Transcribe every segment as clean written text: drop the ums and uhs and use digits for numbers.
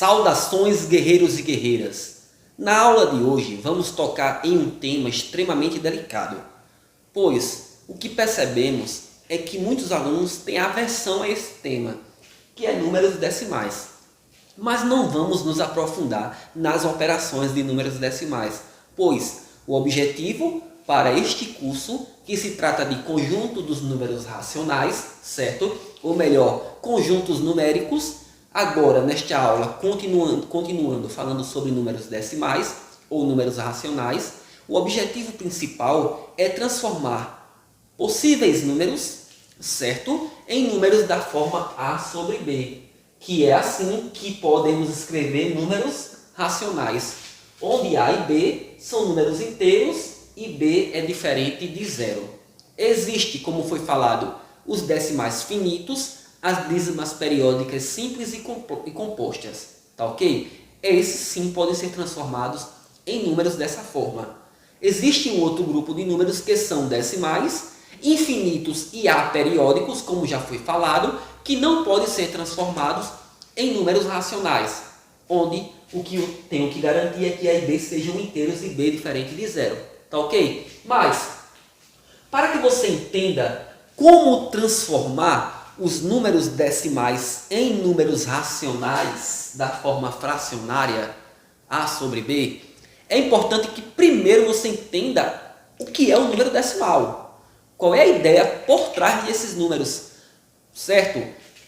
Saudações, guerreiros e guerreiras! Na aula de hoje vamos tocar em um tema extremamente delicado, pois o que percebemos é que muitos alunos têm aversão a esse tema, que é números decimais. Mas não vamos nos aprofundar nas operações de números decimais, pois o objetivo para este curso, que se trata de conjunto dos números racionais, certo? Ou melhor, conjuntos numéricos. Agora, nesta aula, continuando falando sobre números decimais ou números racionais, o objetivo principal é transformar possíveis números, certo? Em números da forma A sobre B, que é assim que podemos escrever números racionais, onde A e B são números inteiros e B é diferente de zero. Existe, como foi falado, os decimais finitos, as dízimas periódicas simples e compostas, tá ok? Esses sim podem ser transformados em números dessa forma. Existe um outro grupo de números que são decimais, infinitos e aperiódicos, como já foi falado, que não podem ser transformados em números racionais, onde o que eu tenho que garantir é que A e B sejam inteiros e B diferente de zero, tá ok? Mas, para que você entenda como transformar os números decimais em números racionais da forma fracionária A sobre B, é importante que primeiro você entenda o que é o número decimal. Qual é a ideia por trás desses números, certo?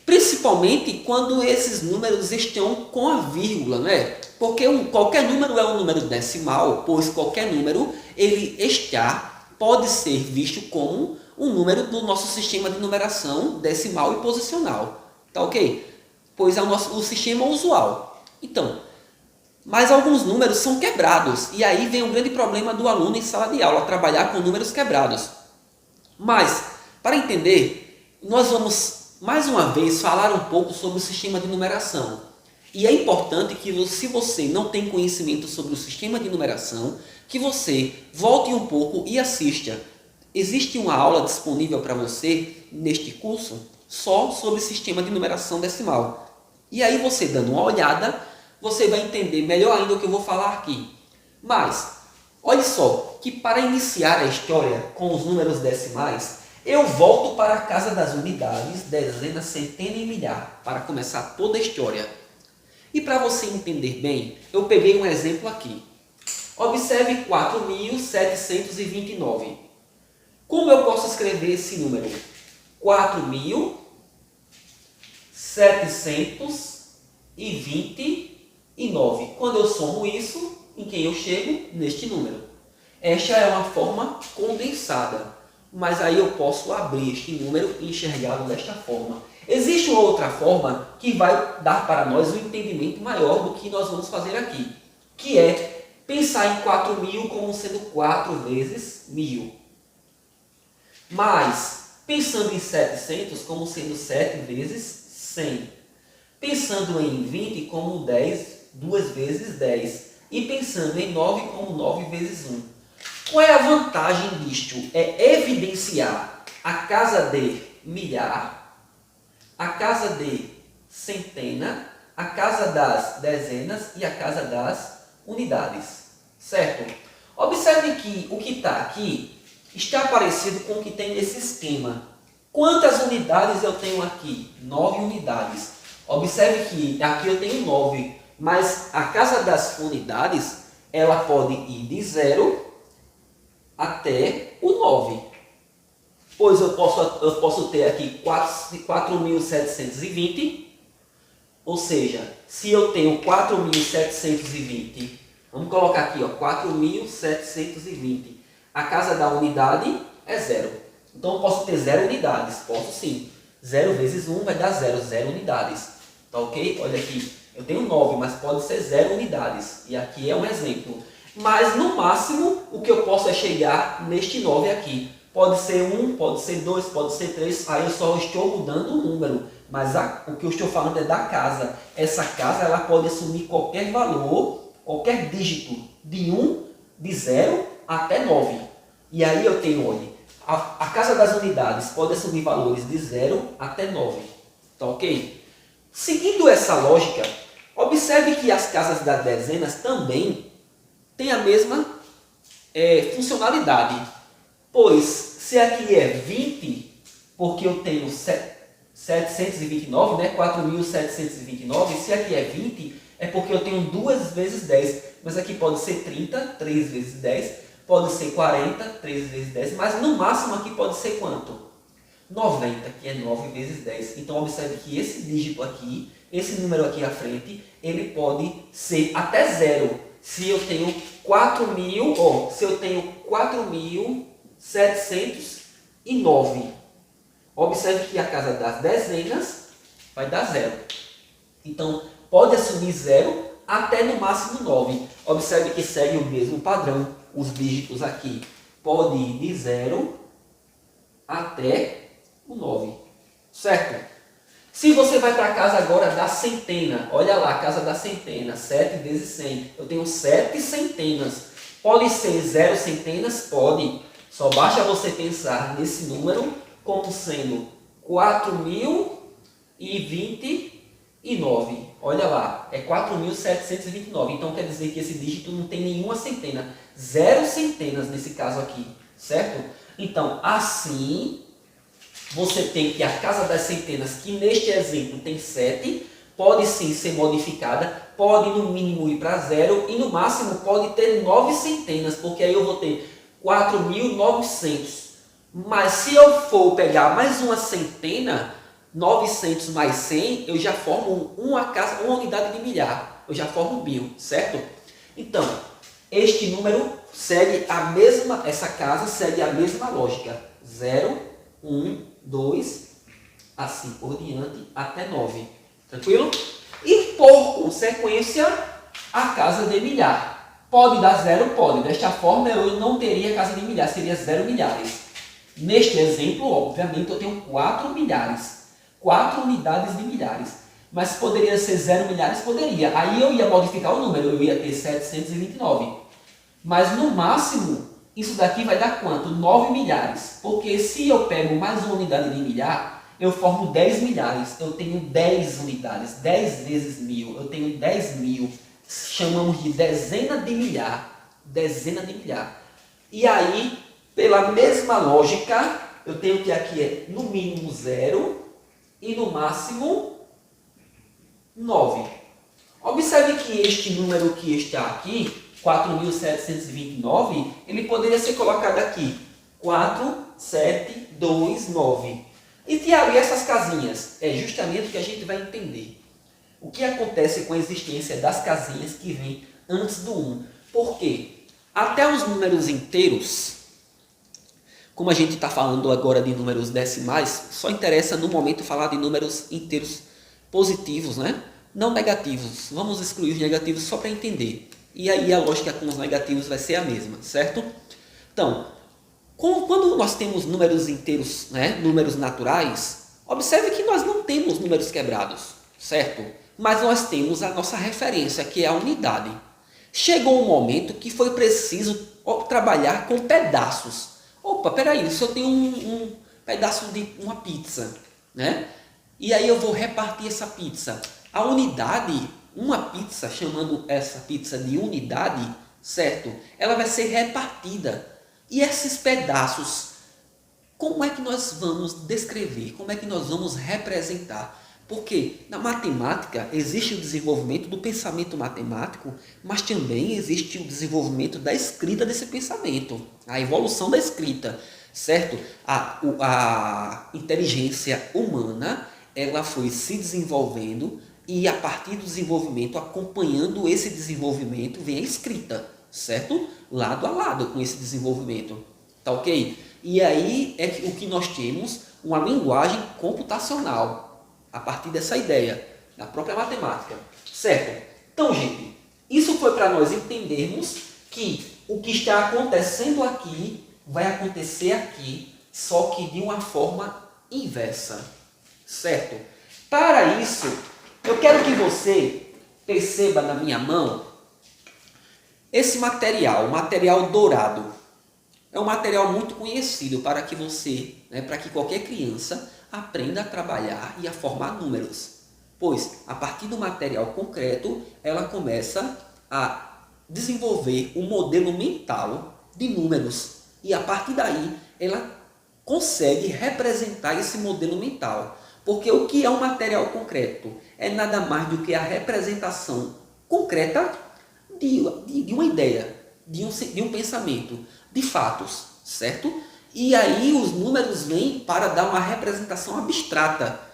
Principalmente quando esses números estão com a vírgula, né? Porque qualquer número é um número decimal, pois qualquer número pode ser visto como um número do nosso sistema de numeração decimal e posicional, tá ok? Pois é o sistema usual. Então, mas alguns números são quebrados, e aí vem um grande problema do aluno em sala de aula, trabalhar com números quebrados. Mas, para entender, nós vamos mais uma vez falar um pouco sobre o sistema de numeração. E é importante que, se você não tem conhecimento sobre o sistema de numeração, que você volte um pouco e assista. Existe uma aula disponível para você neste curso só sobre sistema de numeração decimal. E aí você dando uma olhada, você vai entender melhor ainda o que eu vou falar aqui. Mas, olhe só, que para iniciar a história com os números decimais, eu volto para a casa das unidades, dezena, centena e milhar, para começar toda a história. E para você entender bem, eu peguei um exemplo aqui. Observe 4.729. Como eu posso escrever esse número? 4.729. Quando eu somo isso, em quem eu chego? Neste número. Esta é uma forma condensada, mas aí eu posso abrir este número e enxergá-lo desta forma. Existe uma outra forma que vai dar para nós um entendimento maior do que nós vamos fazer aqui, que é pensar em 4.000 como sendo 4 vezes 1.000. Mas, pensando em 700 como sendo 7 vezes 100. Pensando em 20 como 10, 2 vezes 10. E pensando em 9 como 9 vezes 1. Qual é a vantagem disto? É evidenciar a casa de milhar, a casa de centena, a casa das dezenas e a casa das unidades. Certo? Observe que o que está aqui está parecido com o que tem nesse esquema. Quantas unidades eu tenho aqui? 9 unidades. Observe que aqui eu tenho 9, mas a casa das unidades, ela pode ir de 0 até o 9. Pois eu posso ter aqui 4.720, ou seja, se eu tenho 4.720, vamos colocar aqui, 4.720. A casa da unidade é 0. Então eu posso ter 0 unidades. Posso sim. 0 vezes 1 vai dar 0. 0 unidades. Tá ok? Olha aqui. Eu tenho 9, mas pode ser 0 unidades. E aqui é um exemplo. Mas no máximo o que eu posso é chegar neste 9 aqui. Pode ser 1, pode ser 2, pode ser 3. Aí eu só estou mudando o número. Mas o que eu estou falando é da casa. Essa casa ela pode assumir qualquer valor, qualquer dígito de 1, de 0 até 9. E aí eu tenho, olha, a casa das unidades pode assumir valores de 0 até 9. Tá ok? Seguindo essa lógica, Observe que as casas das dezenas também têm a mesma funcionalidade. Pois, se aqui é 20, porque eu tenho 729, né? 4.729, se aqui é 20, é porque eu tenho 2 vezes 10. Mas aqui pode ser 30, 3 vezes 10, pode ser 40, 3 vezes 10, mas no máximo aqui pode ser quanto? 90, que é 9 vezes 10. Então, observe que esse dígito aqui, esse número aqui à frente, ele pode ser até zero. Se eu tenho 4.709. Observe que a casa das dezenas vai dar zero. Então, pode assumir zero até no máximo 9. Observe que segue o mesmo padrão. Os dígitos aqui podem ir de 0 até o 9. Certo? Se você vai para a casa agora da centena, olha lá, a casa da centena, 7 vezes 100. Eu tenho 7 centenas. Pode ser 0 centenas? Pode. Só basta você pensar nesse número como sendo 4.029. Olha lá, é 4.729. Então quer dizer que esse dígito não tem nenhuma centena. 0 centenas nesse caso aqui, certo? Então, assim, você tem que a casa das centenas, que neste exemplo tem 7, pode sim ser modificada, pode no mínimo ir para 0 e no máximo pode ter 9 centenas, porque aí eu vou ter 4.900. Mas se eu for pegar mais uma centena, 900 mais 100, eu já formo uma unidade de milhar. Eu já formo 1.000, certo? Então, este número segue essa casa segue a mesma lógica. 0, 1, 2, assim por diante, até 9. Tranquilo? E por consequência, a casa de milhar. Pode dar 0? Pode. Desta forma, eu não teria casa de milhar, seria 0 milhares. Neste exemplo, obviamente, eu tenho 4 milhares. 4 unidades de milhares. Mas poderia ser 0 milhares? Poderia. Aí eu ia modificar o número, eu ia ter 729. Mas no máximo, isso daqui vai dar quanto? 9 milhares. Porque se eu pego mais uma unidade de milhar, eu formo 10 milhares. Eu tenho 10 unidades. 10 vezes 1.000. Eu tenho 10.000. Chamamos de dezena de milhar. Dezena de milhar. E aí, pela mesma lógica, eu tenho que aqui é no mínimo 0 e no máximo 9. Observe que este número que está aqui, 4.729, ele poderia ser colocado aqui, 4729. E Tiago, e essas casinhas? É justamente o que a gente vai entender. O que acontece com a existência das casinhas que vêm antes do 1? Por quê? Até os números inteiros, como a gente está falando agora de números decimais, só interessa no momento falar de números inteiros positivos, né? Não negativos. Vamos excluir os negativos só para entender. E aí a lógica com os negativos vai ser a mesma, certo? Então, quando nós temos números inteiros, né, números naturais, observe que nós não temos números quebrados, certo? Mas nós temos a nossa referência, que é a unidade. Chegou um momento que foi preciso trabalhar com pedaços. Opa, peraí, se eu tenho um pedaço de uma pizza, né? E aí eu vou repartir essa pizza. A unidade, uma pizza, chamando essa pizza de unidade, certo? Ela vai ser repartida. E esses pedaços, como é que nós vamos descrever? Como é que nós vamos representar? Porque na matemática existe o desenvolvimento do pensamento matemático, mas também existe o desenvolvimento da escrita desse pensamento, a evolução da escrita, certo? A inteligência humana, ela foi se desenvolvendo e a partir do desenvolvimento, acompanhando esse desenvolvimento, vem a escrita, certo? Lado a lado com esse desenvolvimento, tá ok? E aí é o que nós temos, uma linguagem computacional, a partir dessa ideia, da própria matemática, certo? Então, gente, isso foi para nós entendermos que o que está acontecendo aqui vai acontecer aqui, só que de uma forma inversa, certo? Para isso, eu quero que você perceba na minha mão esse material, o material dourado. É um material muito conhecido para que você, para que qualquer criança aprenda a trabalhar e a formar números. Pois, a partir do material concreto, ela começa a desenvolver um modelo mental de números. E a partir daí, ela consegue representar esse modelo mental. Porque o que é um material concreto? É nada mais do que a representação concreta de uma ideia, de um pensamento, de fatos, certo? E aí os números vêm para dar uma representação abstrata.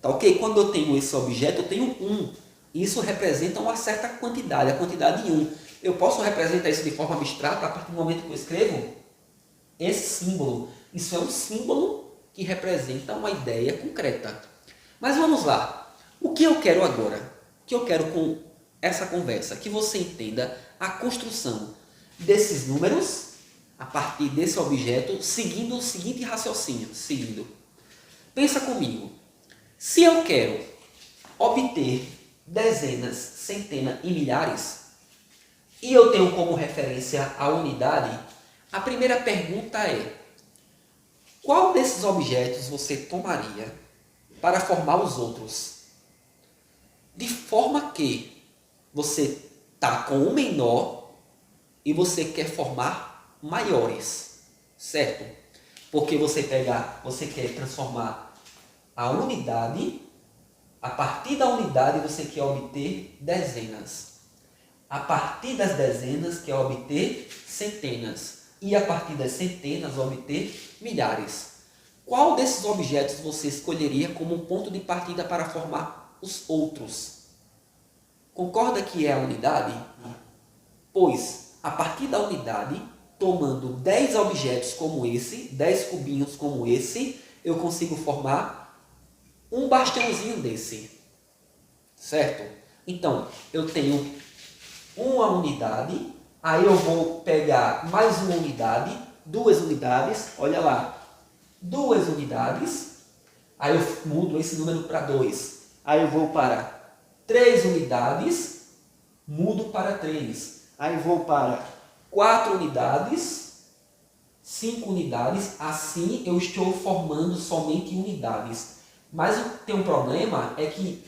Tá ok? Quando eu tenho esse objeto, eu tenho 1. Isso representa uma certa quantidade, a quantidade de 1. Eu posso representar isso de forma abstrata a partir do momento que eu escrevo esse símbolo. Isso é um símbolo que representa uma ideia concreta. Mas vamos lá. O que eu quero agora? O que eu quero com essa conversa? Que você entenda a construção desses números a partir desse objeto, seguindo o seguinte raciocínio. Pensa comigo. Se eu quero obter dezenas, centenas e milhares, e eu tenho como referência a unidade, a primeira pergunta é: qual desses objetos você tomaria para formar os outros? De forma que você está com o menor e você quer formar maiores, certo? Porque você quer transformar a unidade, a partir da unidade você quer obter dezenas. A partir das dezenas quer obter centenas. E a partir das centenas obter milhares. Qual desses objetos você escolheria como um ponto de partida para formar os outros? Concorda que é a unidade? Pois, a partir da unidade, tomando 10 objetos como esse, 10 cubinhos como esse, eu consigo formar um bastiãozinho desse. Certo? Então, eu tenho uma unidade, aí eu vou pegar mais uma unidade, 2 unidades, olha lá, 2 unidades, aí eu mudo esse número para 2, aí eu vou para 3 unidades, mudo para 3, aí eu vou para 4 unidades, 5 unidades, assim eu estou formando somente unidades. Mas tem um problema, é que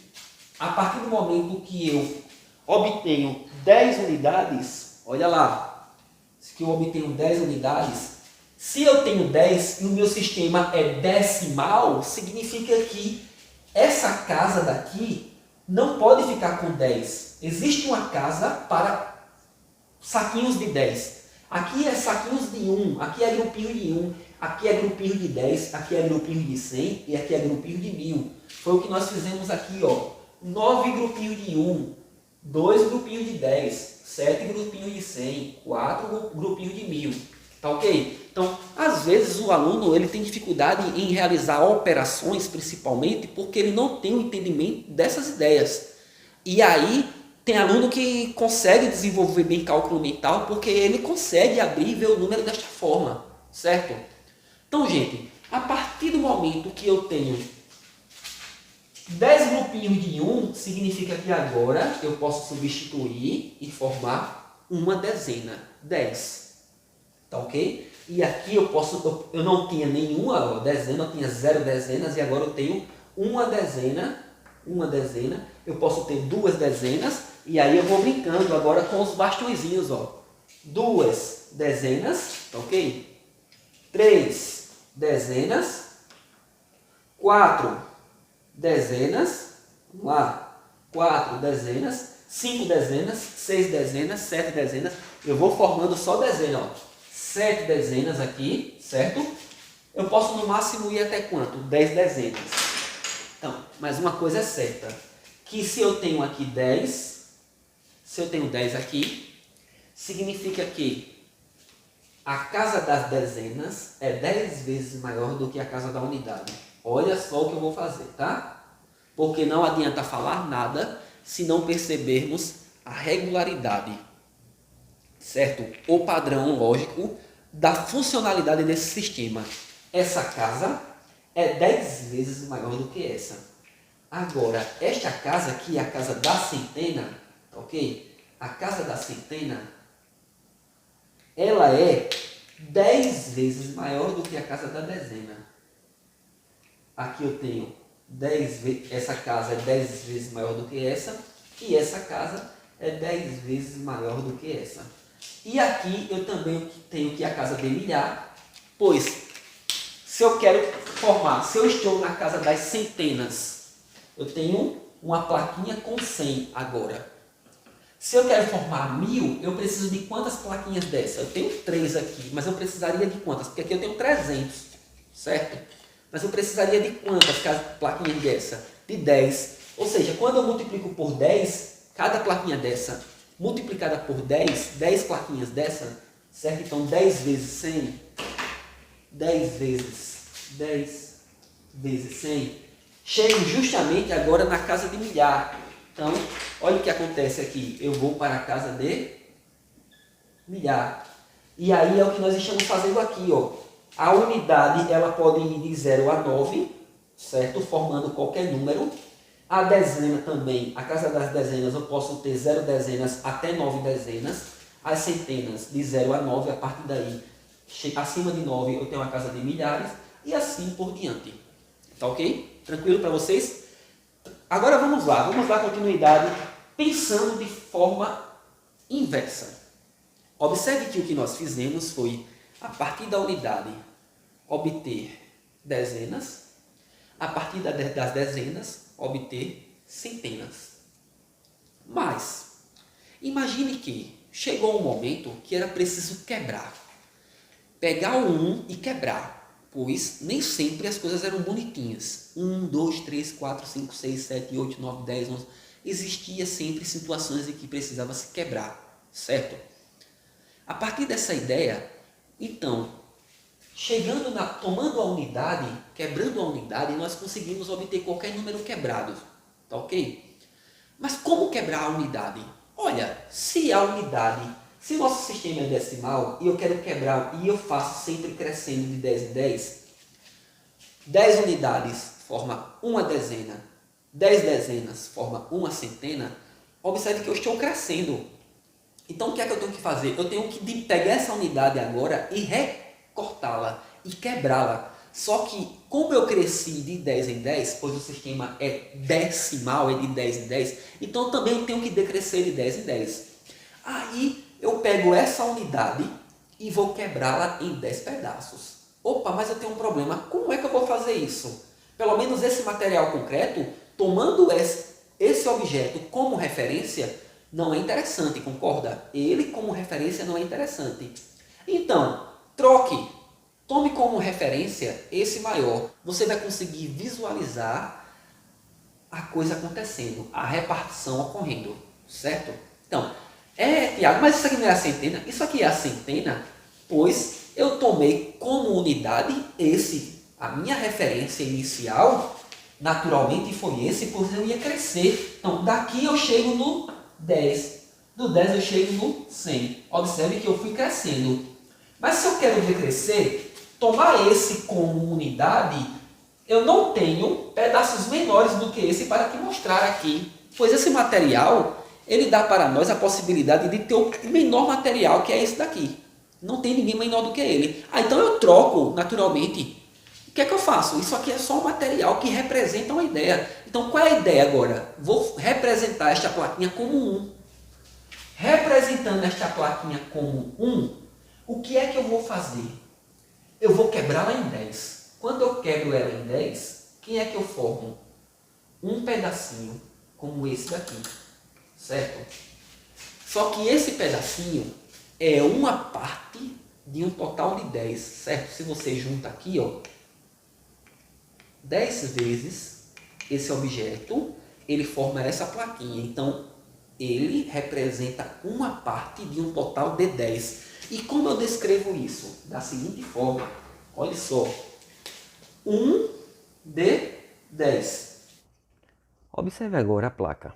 a partir do momento que eu obtenho 10 unidades, olha lá, que eu obtenho 10 unidades, se eu tenho 10 e o meu sistema é decimal, significa que essa casa daqui não pode ficar com 10. Existe uma casa para saquinhos de 10. Aqui é saquinhos de 1, aqui é grupinho de 1, aqui é grupinho de 10, aqui é grupinho de 100 e aqui é grupinho de 1000. Foi o que nós fizemos aqui, ó. 9 grupinhos de 1, 2 grupinhos de 10, 7 grupinhos de 100, 4 grupinhos de 1000. Tá ok? Então, às vezes o aluno ele tem dificuldade em realizar operações, principalmente porque ele não tem o entendimento dessas ideias. E aí, tem aluno que consegue desenvolver bem cálculo mental porque ele consegue abrir e ver o número desta forma, certo? Então, gente, a partir do momento que eu tenho 10 grupinhos de 1, significa que agora eu posso substituir e formar uma dezena, 10. Tá ok? E aqui eu não tinha nenhuma dezena, eu tinha 0 dezenas e agora eu tenho uma dezena, eu posso ter 2 dezenas e aí eu vou brincando agora com os bastõezinhos, ó. 2 dezenas, tá ok? 3 dezenas, 4 dezenas, vamos lá, 4 dezenas, 5 dezenas, 6 dezenas, 7 dezenas, eu vou formando só dezena, ó. 7 dezenas aqui, certo? Eu posso no máximo ir até quanto? 10 dezenas. Então, mas uma coisa é certa, que se eu tenho aqui 10, se eu tenho 10 aqui, significa que a casa das dezenas é 10 vezes maior do que a casa da unidade. Olha só o que eu vou fazer, tá? Porque não adianta falar nada se não percebermos a regularidade, certo? O padrão lógico da funcionalidade desse sistema. Essa casa é 10 vezes maior do que essa. Agora, esta casa aqui, a casa da centena, ok? A casa da centena, ela é 10 vezes maior do que a casa da dezena. Aqui eu tenho essa casa é 10 vezes maior do que essa, e essa casa é 10 vezes maior do que essa. E aqui eu também tenho que a casa de milhar, pois se eu quero formar, se eu estou na casa das centenas, eu tenho uma plaquinha com 100 agora. Se eu quero formar 1000, eu preciso de quantas plaquinhas dessa? Eu tenho 3 aqui, mas eu precisaria de quantas? Porque aqui eu tenho 300, certo? Mas eu precisaria de quantas plaquinhas dessa? De 10. Ou seja, quando eu multiplico por 10, cada plaquinha dessa multiplicada por 10, 10 plaquinhas dessa, certo? Então 10 vezes 100, 10 vezes 100, chego justamente agora na casa de milhar. Então, olha o que acontece aqui. Eu vou para a casa de milhar. E aí é o que nós estamos fazendo aqui, ó. A unidade, ela pode ir de 0 a 9, certo? Formando qualquer número. A dezena também, a casa das dezenas, eu posso ter 0 dezenas até 9 dezenas. As centenas, de 0 a 9, a partir daí, acima de 9, eu tenho a casa de milhares. E assim por diante. Tá ok? Tranquilo para vocês? Agora vamos dar continuidade pensando de forma inversa. Observe que o que nós fizemos foi, a partir da unidade, obter dezenas, a partir das dezenas, obter centenas. Mas, imagine que chegou um momento que era preciso quebrar. Pegar o 1 e quebrar. Pois nem sempre as coisas eram bonitinhas. 1, 2, 3, 4, 5, 6, 7, 8, 9, 10, 11. Existia sempre situações em que precisava se quebrar, certo? A partir dessa ideia, então, tomando a unidade, quebrando a unidade, nós conseguimos obter qualquer número quebrado, tá ok? Mas como quebrar a unidade? Olha, se o nosso sistema é decimal e eu quero quebrar, e eu faço sempre crescendo de 10 em 10, 10 unidades forma uma dezena, 10 dezenas forma uma centena, observe que eu estou crescendo. Então o que é que eu tenho que fazer? Eu tenho que pegar essa unidade agora e recortá-la e quebrá-la. Só que, como eu cresci de 10 em 10, pois o sistema é decimal, é de 10 em 10, então também eu tenho que decrescer de 10 em 10. Aí eu pego essa unidade e vou quebrá-la em 10 pedaços. Opa, mas eu tenho um problema. Como é que eu vou fazer isso? Pelo menos esse material concreto, tomando esse objeto como referência, não é interessante, concorda? Ele como referência não é interessante. Então, tome como referência esse maior. Você vai conseguir visualizar a coisa acontecendo, a repartição ocorrendo, certo? Então, Tiago, mas isso aqui não é a centena? Isso aqui é a centena, pois eu tomei como unidade a minha referência inicial, naturalmente foi esse, pois eu ia crescer. Então, daqui eu chego no 10, do 10 eu chego no 100. Observe que eu fui crescendo. Mas se eu quero decrescer, tomar esse como unidade, eu não tenho pedaços menores do que esse para te mostrar aqui, pois esse material, ele dá para nós a possibilidade de ter o menor material, que é esse daqui. Não tem ninguém menor do que ele. Então eu troco, naturalmente. O que é que eu faço? Isso aqui é só um material que representa uma ideia. Então qual é a ideia agora? Vou representar esta plaquinha como 1. Representando esta plaquinha como 1, o que é que eu vou fazer? Eu vou quebrá-la em 10. Quando eu quebro ela em 10, quem é que eu formo? Um pedacinho como esse daqui, certo? Só que esse pedacinho é uma parte de um total de 10, certo? Se você junta aqui, ó, 10 vezes esse objeto, ele forma essa plaquinha. Então, ele representa uma parte de um total de 10. E como eu descrevo isso? Da seguinte forma, olha só, 1 de 10. Observe agora a placa.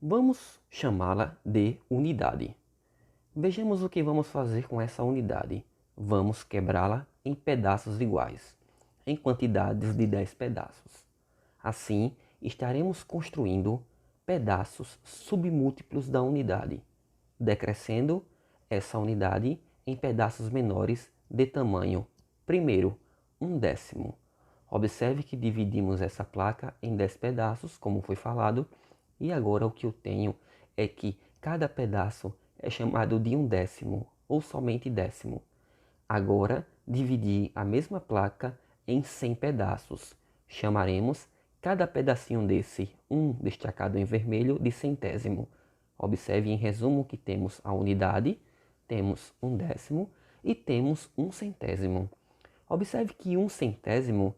Vamos chamá-la de unidade. Vejamos o que vamos fazer com essa unidade. Vamos quebrá-la em pedaços iguais, em quantidades de 10 pedaços. Assim, estaremos construindo pedaços submúltiplos da unidade, decrescendo essa unidade em pedaços menores de tamanho, primeiro, 1/10, Observe que dividimos essa placa em 10 pedaços, como foi falado, e agora o que eu tenho é que cada pedaço é chamado de 1/10, ou somente décimo. Agora, dividi a mesma placa em 100 pedaços. Chamaremos cada pedacinho desse, um destacado em vermelho, de centésimo. Observe em resumo que temos a unidade, temos 1/10 e temos 1/100. Observe que 1/100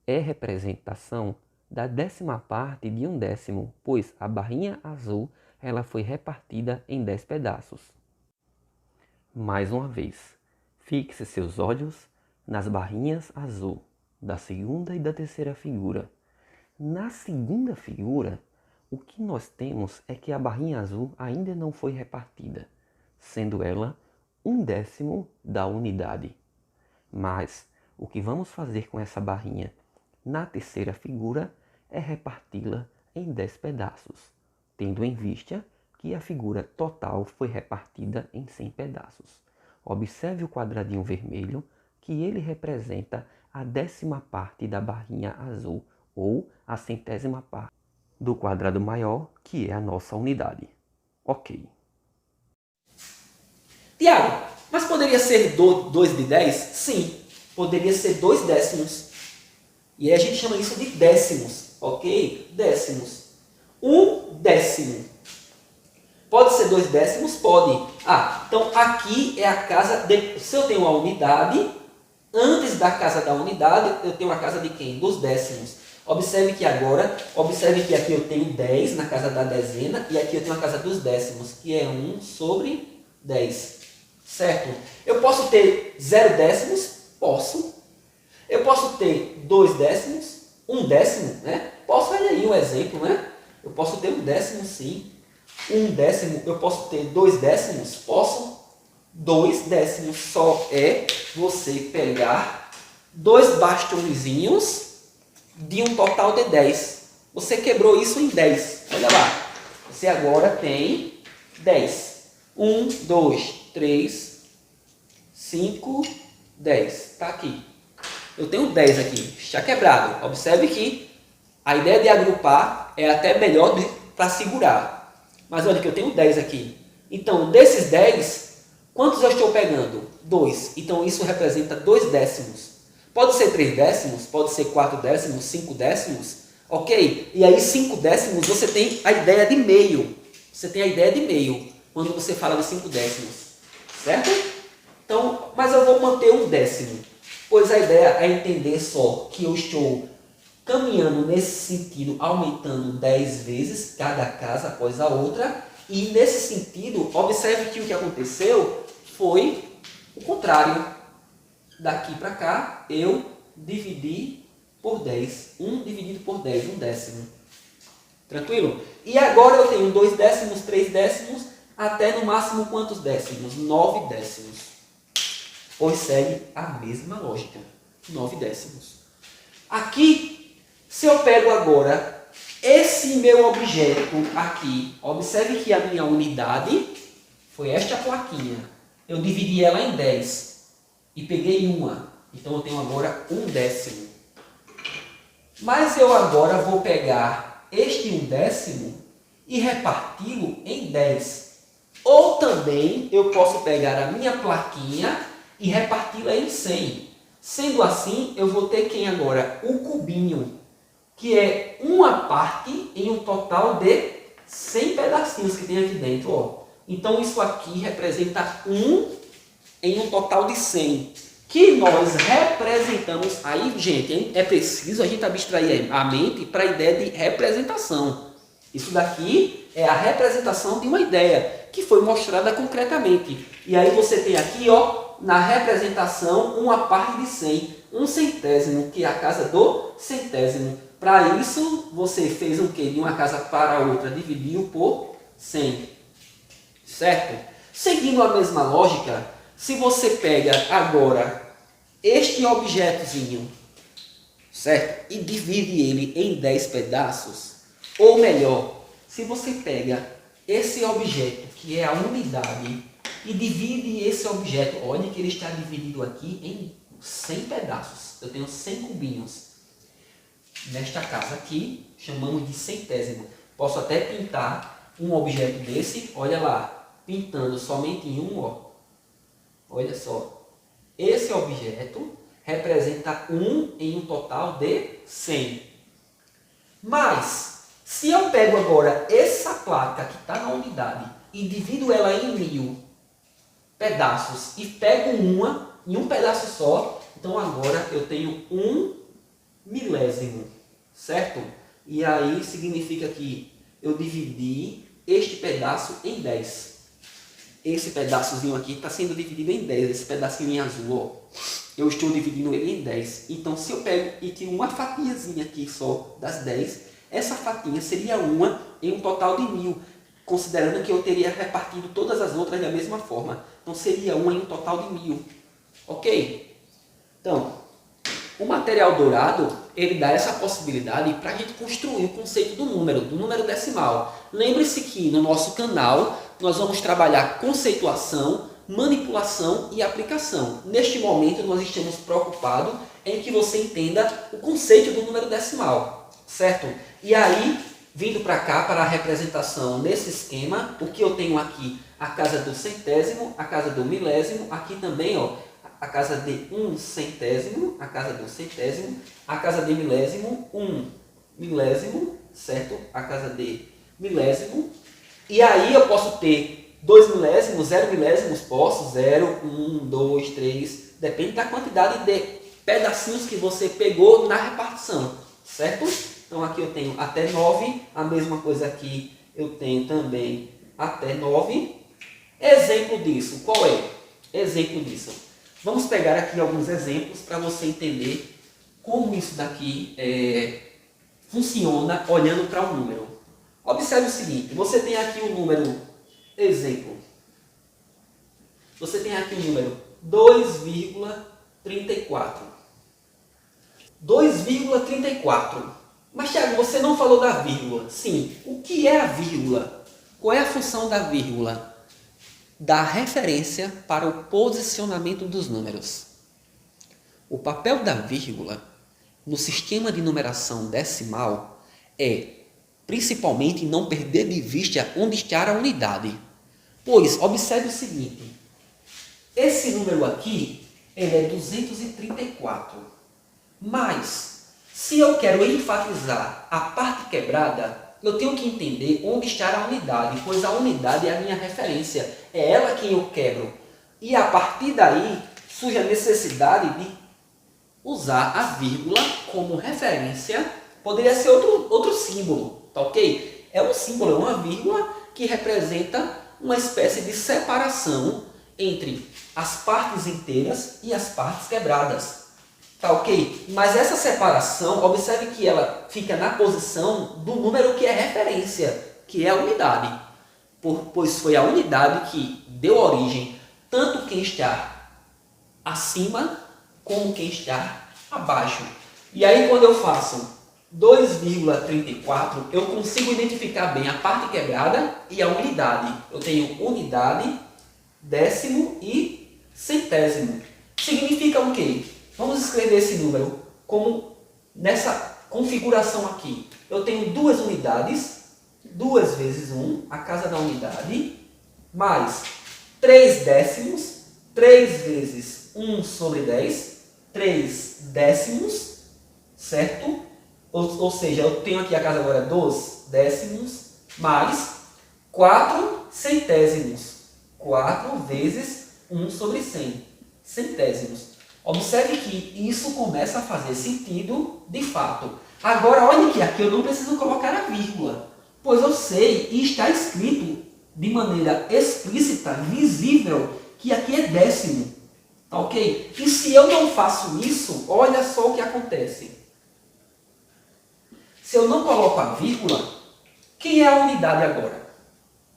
é representação da 10ª parte de 1/10, pois a barrinha azul ela foi repartida em 10 pedaços. Mais uma vez, fixe seus olhos nas barrinhas azul da segunda e da terceira figura. Na segunda figura, o que nós temos é que a barrinha azul ainda não foi repartida, sendo ela 1/10 da unidade. Mas o que vamos fazer com essa barrinha na terceira figura é reparti-la em 10 pedaços, tendo em vista que a figura total foi repartida em 100 pedaços. Observe o quadradinho vermelho, que ele representa a 10ª parte da barrinha azul, ou a 100ª parte do quadrado maior, que é a nossa unidade. Ok. Tiago, mas poderia ser 2 de 10? Sim, poderia ser 2 décimos. E aí a gente chama isso de décimos, ok? Décimos. 1/10. Pode ser 2 décimos? Pode. Então aqui é a casa de... Se eu tenho uma unidade, antes da casa da unidade, eu tenho a casa de quem? Dos décimos. Observe que aqui eu tenho 10 na casa da dezena, e aqui eu tenho a casa dos décimos, que é 1/10. Certo? Eu posso ter 0 décimos? Posso. Eu posso ter 2 décimos? 1/10, né? Posso, olha aí um exemplo, né? Eu posso ter 1/10, sim. 1/10, eu posso ter 2 décimos? Posso. 2 décimos só é você pegar 2 bastõezinhos de um total de 10. Você quebrou isso em 10. Olha lá. Você agora tem 10. 1, 2, 3, 5, 10. Está aqui. Eu tenho 10 aqui. Já quebrado. Observe que a ideia de agrupar é até melhor para segurar. Mas olha que eu tenho 10 aqui. Então, desses 10, quantos eu estou pegando? 2. Então, isso representa 2 décimos. Pode ser 3 décimos, pode ser 4 décimos, 5 décimos, ok? E aí 5 décimos você tem a ideia de meio. Você tem a ideia de meio quando você fala de 5 décimos, certo? Então, mas eu vou manter 1/10, pois a ideia é entender só que eu estou caminhando nesse sentido, aumentando 10 vezes cada casa após a outra. E nesse sentido, observe que o que aconteceu foi o contrário. Daqui para cá, eu dividi por 10. 1 dividido por 10, 1/10. Tranquilo? E agora eu tenho 2 décimos, 3 décimos, até no máximo quantos décimos? 9 décimos. Pois segue a mesma lógica. 9 décimos. Aqui, se eu pego agora esse meu objeto aqui, observe que a minha unidade foi esta plaquinha. Eu dividi ela em 10. E peguei uma. Então, eu tenho agora 1/10. Mas eu agora vou pegar este 1/10 e reparti-lo em 10. Ou também, eu posso pegar a minha plaquinha e reparti-la em 100. Sendo assim, eu vou ter quem agora? O cubinho, que é uma parte em um total de 100 pedacinhos que tem aqui dentro. Ó. Então, isso aqui representa 1 em um total de 100, que nós representamos. Aí, gente, é preciso a gente abstrair a mente para a ideia de representação. Isso daqui é a representação de uma ideia que foi mostrada concretamente. E aí você tem aqui, ó, na representação, uma parte de 100, 1/100, que é a casa do centésimo. Para isso, você fez o quê? De uma casa para a outra, dividiu por 100. Certo? Seguindo a mesma lógica, se você pega agora este objetozinho, certo? E divide ele em 10 pedaços, ou melhor, se você pega esse objeto, que é a unidade, e divide esse objeto, olha que ele está dividido aqui em 100 pedaços. Eu tenho 100 cubinhos. Nesta casa aqui, chamamos de centésimo. Posso até pintar um objeto desse, olha lá, pintando somente em um, ó. Olha só. Esse objeto representa 1 em um total de 100. Mas, se eu pego agora essa placa que está na unidade e divido ela em 1000 pedaços e pego uma em um pedaço só, então agora eu tenho 1 milésimo, certo? E aí significa que eu dividi este pedaço em 10. Esse pedaçozinho aqui está sendo dividido em 10, esse pedacinho em azul, ó. Eu estou dividindo ele em 10. Então, se eu pego e tiro uma fatiazinha aqui só das 10, essa fatia seria uma em um total de 1000, considerando que eu teria repartido todas as outras da mesma forma. Então, seria uma em um total de 1000. Ok? Então, o material dourado, ele dá essa possibilidade para a gente construir o conceito do número decimal. Lembre-se que no nosso canal nós vamos trabalhar conceituação, manipulação e aplicação. Neste momento nós estamos preocupados em que você entenda o conceito do número decimal, certo? E aí, vindo para cá, para a representação nesse esquema, o que eu tenho aqui? A casa do centésimo, a casa do milésimo, aqui também, ó, a casa de 1 centésimo, a casa do centésimo, a casa de milésimo, 1 milésimo, certo? A casa de milésimo. E aí eu posso ter 2 milésimos, 0 milésimos, posso, 0, 1, 2, 3, depende da quantidade de pedacinhos que você pegou na repartição, certo? Então aqui eu tenho até 9, a mesma coisa aqui eu tenho também até 9. Exemplo disso, qual é? Exemplo disso. Vamos pegar aqui alguns exemplos para você entender como isso daqui funciona olhando para um número. Observe o seguinte, você tem aqui o número, exemplo, você tem aqui o número 2,34. 2,34. Mas, Thiago, você não falou da vírgula. Sim, o que é a vírgula? Qual é a função da vírgula? Dá referência para o posicionamento dos números. O papel da vírgula no sistema de numeração decimal é, principalmente, não perder de vista onde está a unidade. Pois, observe o seguinte, esse número aqui, ele é 234, mas, se eu quero enfatizar a parte quebrada, eu tenho que entender onde está a unidade, pois a unidade é a minha referência, é ela quem eu quebro. E a partir daí, surge a necessidade de usar a vírgula como referência, poderia ser outro símbolo, tá ok? É um símbolo, é uma vírgula que representa uma espécie de separação entre as partes inteiras e as partes quebradas. Tá ok? Mas essa separação, observe que ela fica na posição do número que é referência, que é a unidade. Pois foi a unidade que deu origem tanto quem está acima como quem está abaixo. E aí quando eu faço 2,34, eu consigo identificar bem a parte quebrada e a unidade. Eu tenho unidade, décimo e centésimo. Significa o quê? Vamos escrever esse número como nessa configuração aqui. Eu tenho duas unidades, 2 vezes 1, a casa da unidade, mais 3 décimos, 3 vezes 1 sobre 10, 3 décimos, certo? Ou seja, eu tenho aqui a casa agora dos décimos, mais 4 centésimos, 4 vezes 1 sobre 100, centésimos. Observe que isso começa a fazer sentido de fato. Agora, olha que aqui eu não preciso colocar a vírgula, pois eu sei e está escrito de maneira explícita, visível, que aqui é décimo. Tá ok? E se eu não faço isso, olha só o que acontece. Se eu não coloco a vírgula, quem é a unidade agora?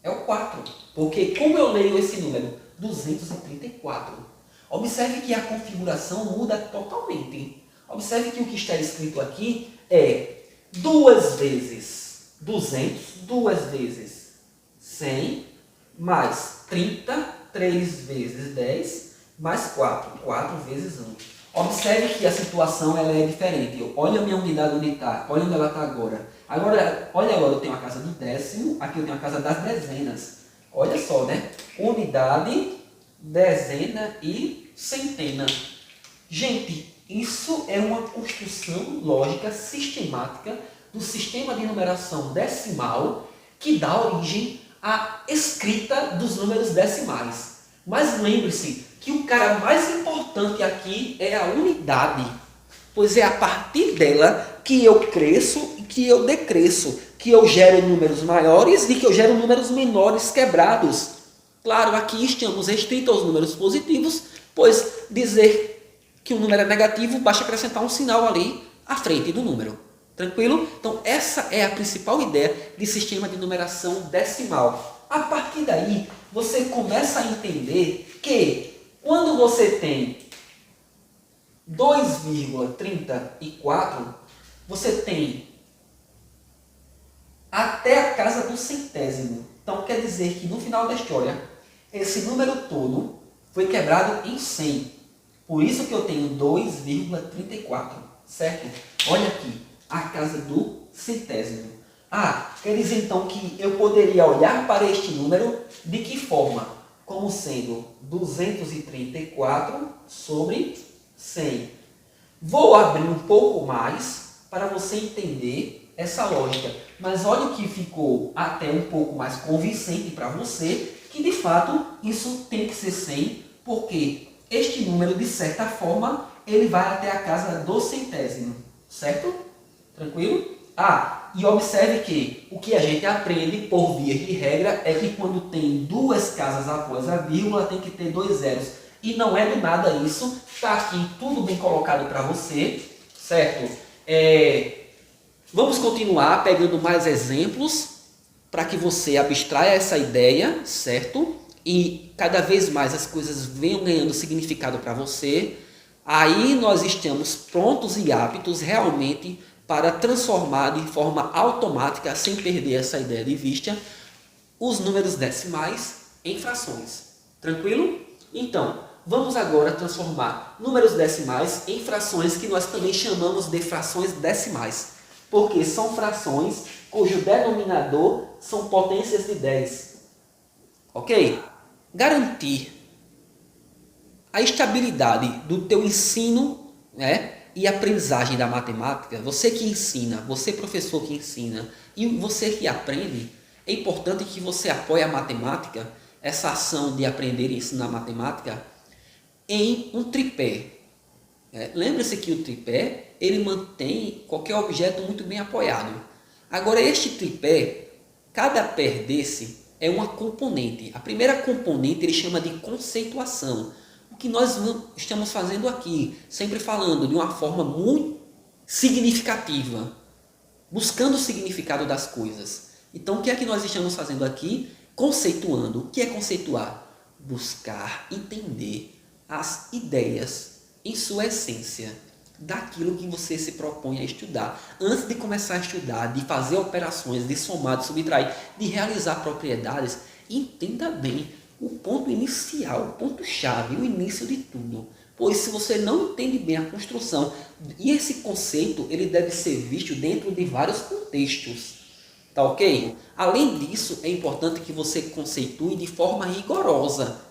É o 4. Porque como eu leio esse número? 234. Observe que a configuração muda totalmente. Observe que o que está escrito aqui é 2 vezes 200, 2 vezes 100, mais 30, 3 vezes 10, mais 4, 4 vezes 1. Observe que a situação ela é diferente. Olha a minha unidade onde está, olha onde ela está agora. Olha agora, eu tenho a casa do décimo, aqui eu tenho a casa das dezenas. Olha só, né? Unidade, dezena e centena. Gente, isso é uma construção lógica sistemática do sistema de numeração decimal que dá origem à escrita dos números decimais. Mas lembre-se que o cara mais importante aqui é a unidade, pois é a partir dela que eu cresço e que eu decresço, que eu gero números maiores e que eu gero números menores quebrados. Claro, aqui estamos restritos aos números positivos, pois dizer que o número é negativo, basta acrescentar um sinal ali à frente do número. Tranquilo? Então, essa é a principal ideia de sistema de numeração decimal. A partir daí, você começa a entender que quando você tem 2,34, você tem até a casa do centésimo. Então, quer dizer que no final da história, esse número todo foi quebrado em 100. Por isso que eu tenho 2,34, certo? Olha aqui, a casa do centésimo. Quer dizer então que eu poderia olhar para este número de que forma? Como sendo 234 sobre 100. Vou abrir um pouco mais para você entender essa lógica. Mas olha o que ficou até um pouco mais convincente para você, que de fato isso tem que ser 100, porque este número, de certa forma, ele vai até a casa do centésimo, certo? Tranquilo? E observe que o que a gente aprende, por via de regra, é que quando tem duas casas após a vírgula, tem que ter 2 zeros. E não é do nada isso, está aqui tudo bem colocado para você, certo? Vamos continuar pegando mais exemplos para que você abstraia essa ideia, certo? E cada vez mais as coisas venham ganhando significado para você. Aí nós estamos prontos e aptos realmente para transformar de forma automática, sem perder essa ideia de vista, os números decimais em frações. Tranquilo? Então, vamos agora transformar números decimais em frações que nós também chamamos de frações decimais, porque são frações cujo denominador são potências de 10. Ok? Garantir a estabilidade do teu ensino, né, e aprendizagem da matemática, você que ensina, você professor que ensina e você que aprende, é importante que você apoie a matemática, essa ação de aprender e ensinar matemática, em um tripé. Lembre-se que o tripé, ele mantém qualquer objeto muito bem apoiado. Agora, este tripé, cada pé desse é uma componente. A primeira componente ele chama de conceituação. O que nós estamos fazendo aqui, sempre falando de uma forma muito significativa, buscando o significado das coisas. Então, o que é que nós estamos fazendo aqui? Conceituando. O que é conceituar? Buscar entender as ideias em sua essência, daquilo que você se propõe a estudar. Antes de começar a estudar, de fazer operações, de somar, de subtrair, de realizar propriedades, entenda bem o ponto inicial, o ponto-chave, o início de tudo. Pois se você não entende bem a construção, e esse conceito ele deve ser visto dentro de vários contextos. Tá ok? Além disso, é importante que você conceitue de forma rigorosa,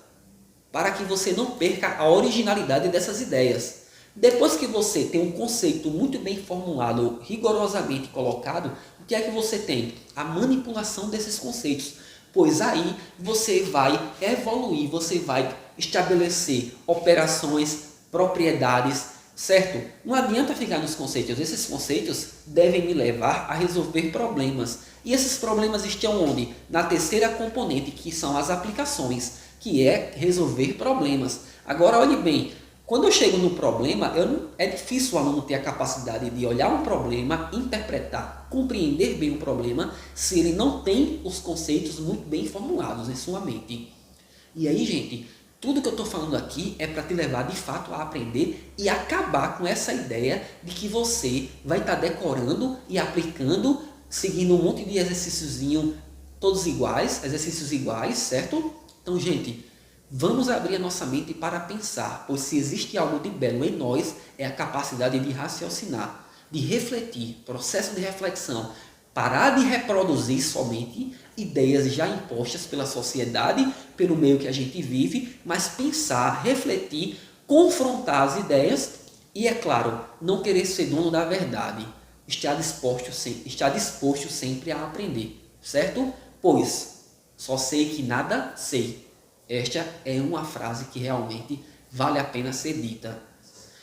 para que você não perca a originalidade dessas ideias. Depois que você tem um conceito muito bem formulado, rigorosamente colocado, o que é que você tem? A manipulação desses conceitos. Pois aí você vai evoluir, você vai estabelecer operações, propriedades, certo? Não adianta ficar nos conceitos. Esses conceitos devem me levar a resolver problemas. E esses problemas estão onde? Na terceira componente, que são as aplicações, que é resolver problemas. Agora, olhe bem, quando eu chego no problema, é difícil o aluno ter a capacidade de olhar um problema, interpretar, compreender bem o problema, se ele não tem os conceitos muito bem formulados em sua mente. E aí, gente, tudo que eu estou falando aqui é para te levar de fato a aprender e acabar com essa ideia de que você vai estar decorando e aplicando, seguindo um monte de exercíciozinho, todos iguais, exercícios iguais, certo? Então, gente, Vamos abrir a nossa mente para pensar, pois se existe algo de belo em nós, é a capacidade de raciocinar, de refletir, processo de reflexão, parar de reproduzir somente ideias já impostas pela sociedade, pelo meio que a gente vive, mas pensar, refletir, confrontar as ideias e, é claro, não querer ser dono da verdade. Está disposto sempre a aprender, certo? Pois só sei que nada sei. Esta é uma frase que realmente vale a pena ser dita.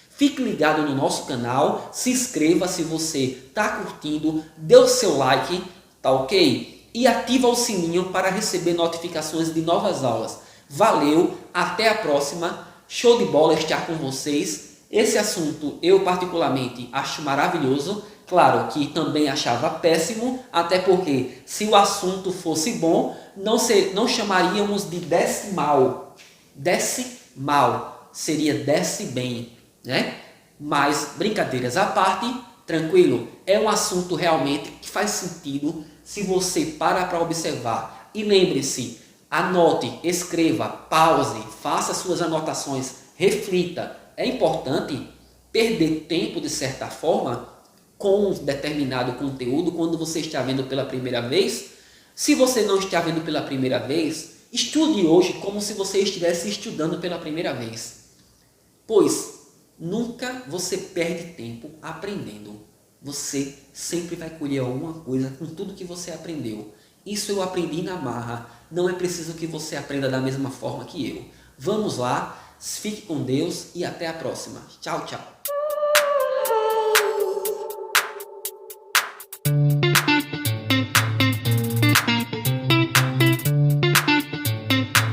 Fique ligado no nosso canal, se inscreva se você está curtindo, dê o seu like, tá ok? E ativa o sininho para receber notificações de novas aulas. Valeu, até a próxima, show de bola estar com vocês. Esse assunto eu particularmente acho maravilhoso, claro que também achava péssimo, até porque se o assunto fosse bom, não chamaríamos de desce mal. Desce mal, seria desce bem, né? Mas brincadeiras à parte, tranquilo, é um assunto realmente que faz sentido se você para observar. E lembre-se, anote, escreva, pause, faça suas anotações, reflita. É importante perder tempo de certa forma com um determinado conteúdo quando você está vendo pela primeira vez. Se você não está vendo pela primeira vez, estude hoje como se você estivesse estudando pela primeira vez. Pois nunca você perde tempo aprendendo. Você sempre vai colher alguma coisa com tudo que você aprendeu. Isso eu aprendi na marra. Não é preciso que você aprenda da mesma forma que eu. Vamos lá, fique com Deus e até a próxima. Tchau, tchau.